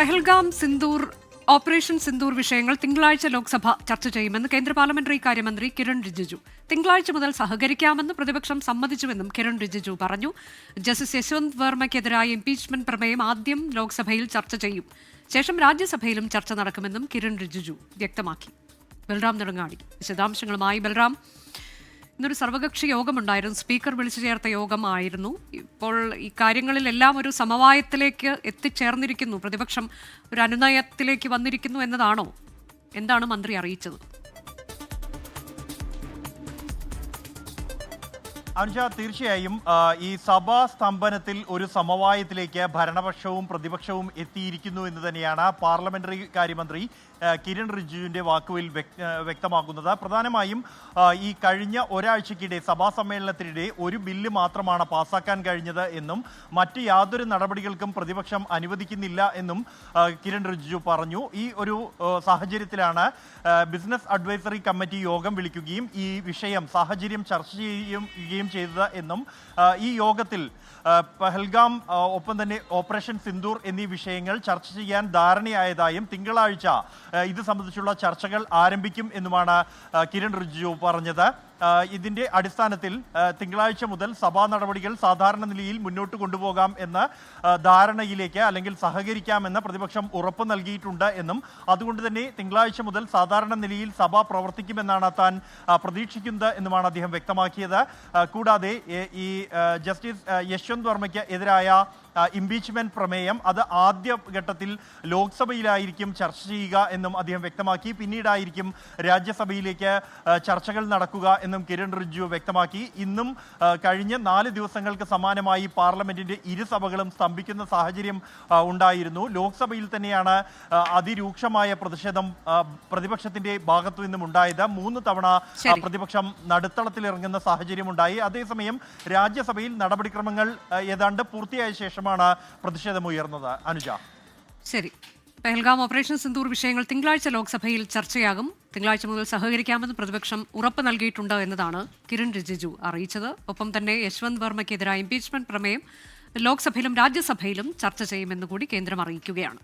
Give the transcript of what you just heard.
Pahalgam Sindoor operation Sindoor വിഷയങ്ങൾ തിങ്കളാഴ്ച ലോക്സഭ ചർച്ച ചെയ്യുമെന്ന് കേന്ദ്ര പാർലമെന്ററി കാര്യമന്ത്രി കിരൺ റിജിജു. തിങ്കളാഴ്ച മുതൽ സഹകരിക്കാമെന്ന് പ്രതിപക്ഷം സമ്മതിച്ചുവെന്നും കിരൺ റിജിജു പറഞ്ഞു. ജസ്റ്റിസ് യശ്വന്ത് വർമ്മയ്ക്കെതിരായ ഇംപീച്ച്മെന്റ് പ്രമേയം ആദ്യം ലോക്സഭയിൽ ചർച്ച ചെയ്യും. ശേഷം രാജ്യസഭയിലും ചർച്ച നടക്കുമെന്നും കിരൺ റിജിജു വ്യക്തമാക്കി. ബൽറാം നെടുങ്ങാടി വിശദാംശങ്ങളുമായി. ബൽറാം, ഇന്നൊരു സർവകക്ഷി യോഗമുണ്ടായിരുന്നു. സ്പീക്കർ വിളിച്ചു ചേർത്ത യോഗമായിരുന്നു. ഇപ്പോൾ ഈ കാര്യങ്ങളിലെല്ലാം ഒരു സമവായത്തിലേക്ക് എത്തിച്ചേർന്നിരിക്കുന്നു, പ്രതിപക്ഷം ഒരു അനുനയത്തിലേക്ക് വന്നിരിക്കുന്നു എന്നതാണോ? എന്താണ് മന്ത്രി അറിയിച്ചത്? അനുജ, തീർച്ചയായും ഈ സഭാ സ്തംഭനത്തിൽ ഒരു സമവായത്തിലേക്ക് ഭരണപക്ഷവും പ്രതിപക്ഷവും എത്തിയിരിക്കുന്നു എന്ന് തന്നെയാണ് പാർലമെന്ററി കാര്യമന്ത്രി കിരൺ റിജിജുവിന്റെ വാക്കുകളിൽ വ്യക്തമാക്കുന്നത്. പ്രധാനമായും ഈ കഴിഞ്ഞ ഒരാഴ്ചക്കിടെ സഭാ സമ്മേളനത്തിനിടെ ഒരു ബില്ല് മാത്രമാണ് പാസ്സാക്കാൻ കഴിഞ്ഞത് എന്നും മറ്റ് യാതൊരു നടപടികൾക്കും പ്രതിപക്ഷം അനുവദിക്കുന്നില്ല എന്നും കിരൺ റിജിജു പറഞ്ഞു. ഈ ഒരു സാഹചര്യത്തിലാണ് ബിസിനസ് അഡ്വൈസറി കമ്മിറ്റി യോഗം വിളിക്കുകയും ഈ വിഷയം സാഹചര്യം ചർച്ച ചെയ്യുകയും ചെയ്തത് എന്നും ഈ യോഗത്തിൽ പഹൽഗാം ഒപ്പം തന്നെ ഓപ്പറേഷൻ സിന്ദൂർ എന്നീ വിഷയങ്ങൾ ചർച്ച ചെയ്യാൻ ധാരണയായതായും തിങ്കളാഴ്ച ഇത് സംബന്ധിച്ചുള്ള ചർച്ചകൾ ആരംഭിക്കും എന്നുമാണ് കിരൺ റിജിജു പറഞ്ഞത്. ഇതിന്റെ അടിസ്ഥാനത്തിൽ തിങ്കളാഴ്ച മുതൽ സഭാ നടപടികൾ സാധാരണ നിലയിൽ മുന്നോട്ട് കൊണ്ടുപോകാം എന്ന ധാരണയിലേക്ക് അല്ലെങ്കിൽ സഹകരിക്കാമെന്ന് പ്രതിപക്ഷം ഉറപ്പ് നൽകിയിട്ടുണ്ട് എന്നും അതുകൊണ്ട് തന്നെ തിങ്കളാഴ്ച മുതൽ സാധാരണ നിലയിൽ സഭ പ്രവർത്തിക്കുമെന്നാണ് താൻ പ്രതീക്ഷിക്കുന്നത് എന്നുമാണ് അദ്ദേഹം വ്യക്തമാക്കിയത്. കൂടാതെ ഈ ജസ്റ്റിസ് യശ്വന്ത് വർമ്മയ്ക്ക് എതിരായ ഇംപീച്ച്മെന്റ് പ്രമേയം അത് ആദ്യഘട്ടത്തിൽ ലോക്സഭയിലായിരിക്കും ചർച്ച ചെയ്യുക എന്നും അദ്ദേഹം വ്യക്തമാക്കി. പിന്നീടായിരിക്കും രാജ്യസഭയിലേക്ക് ചർച്ചകൾ നടക്കുക എന്നും കിരൺ റിജിജു വ്യക്തമാക്കി. ഇന്നും കഴിഞ്ഞ 4 ദിവസങ്ങൾക്ക് സമാനമായി പാർലമെന്റിന്റെ ഇരുസഭകളും സ്തംഭിക്കുന്ന സാഹചര്യം ഉണ്ടായിരുന്നു. ലോക്സഭയിൽ തന്നെയാണ് അതിരൂക്ഷമായ പ്രതിഷേധം പ്രതിപക്ഷത്തിന്റെ ഭാഗത്തു നിന്നും ഉണ്ടായത്. 3 തവണ പ്രതിപക്ഷം നടുത്തളത്തിലിറങ്ങുന്ന സാഹചര്യം ഉണ്ടായി. അതേസമയം രാജ്യസഭയിൽ നടപടിക്രമങ്ങൾ ഏതാണ്ട് പൂർത്തിയായ ശേഷമാണ് പ്രതിഷേധമുയർന്നത്. അനുജ, ശരി. പെഹൽഗാം ഓപ്പറേഷൻ സിന്ദൂർ വിഷയങ്ങൾ തിങ്കളാഴ്ച ലോക്സഭയിൽ ചർച്ചയാകും. തിങ്കളാഴ്ച മുതൽ സഹകരിക്കാമെന്ന് പ്രതിപക്ഷം ഉറപ്പ് നൽകിയിട്ടുണ്ട് എന്നതാണ് കിരൺ റിജിജു അറിയിച്ചത്. ഒപ്പം തന്നെ യശ്വന്ത് വർമ്മയ്ക്കെതിരായ ഇംപീച്ച്മെന്റ് പ്രമേയം ലോക്സഭയിലും രാജ്യസഭയിലും ചർച്ച ചെയ്യുമെന്ന് കൂടി കേന്ദ്രം അറിയിക്കുകയാണ്.